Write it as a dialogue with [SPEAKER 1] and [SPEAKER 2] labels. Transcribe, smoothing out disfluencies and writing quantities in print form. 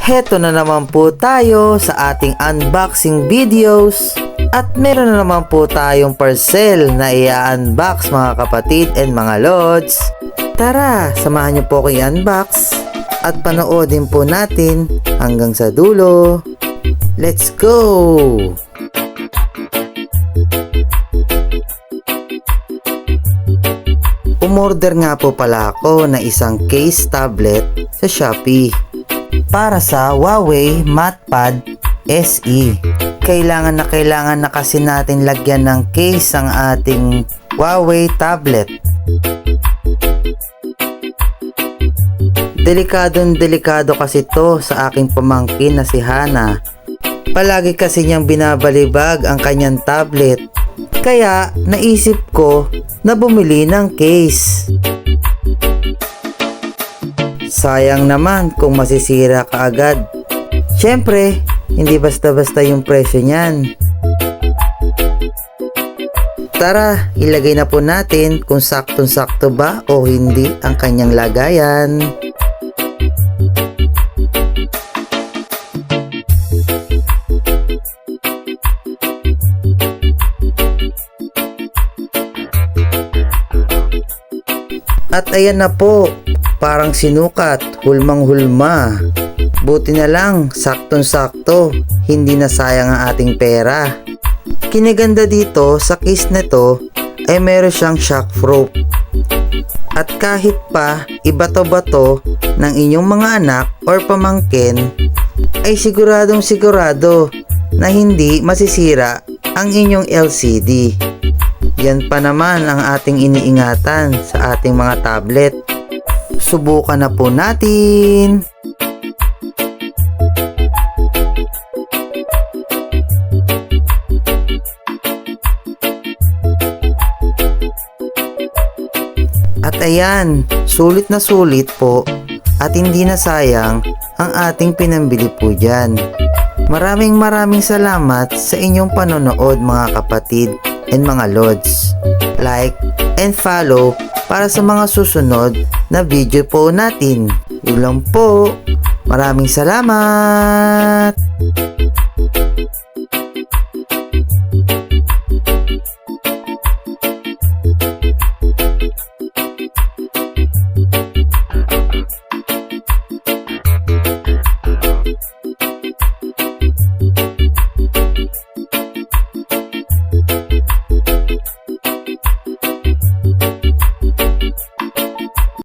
[SPEAKER 1] Heto na naman po tayo sa ating unboxing videos at meron na naman po tayong parcel na i-unbox mga kapatid and mga lods. Tara, samahan niyo po ko i-unbox at panoodin po natin hanggang sa dulo. Let's go! Umorder nga po pala ako na isang case tablet sa Shopee para sa Huawei MatePad SE. Kailangan na kasi natin lagyan ng case ang ating Huawei tablet. Delikado kasi to sa aking pamangkin na si Hana. Palagi kasi niyang binabalibag ang kanyang tablet. Kaya naisip ko na bumili ng case. Sayang naman kung masisira kaagad. Siyempre, hindi basta-basta yung presyo niyan. Tara, ilagay na po natin kung saktong-sakto ba o hindi ang kanyang lagayan. At ayan na po, parang sinukat, hulmang-hulma. Buti na lang, saktong-sakto, hindi na sayang ang ating pera. Kinaganda dito sa case nito ay meron siyang shockproof. At kahit pa ibato-bato ng inyong mga anak or pamangkin, ay siguradong-sigurado na hindi masisira ang inyong LCD. Yan pa naman ang ating iniingatan sa ating mga tablet. Subukan na po natin. At ayan, sulit na sulit po at hindi na sayang ang ating pinambili po dyan. Maraming salamat sa inyong panonood mga kapatid and mga lods. Like and follow para sa mga susunod na video po natin. Yun lang po. Maraming salamat!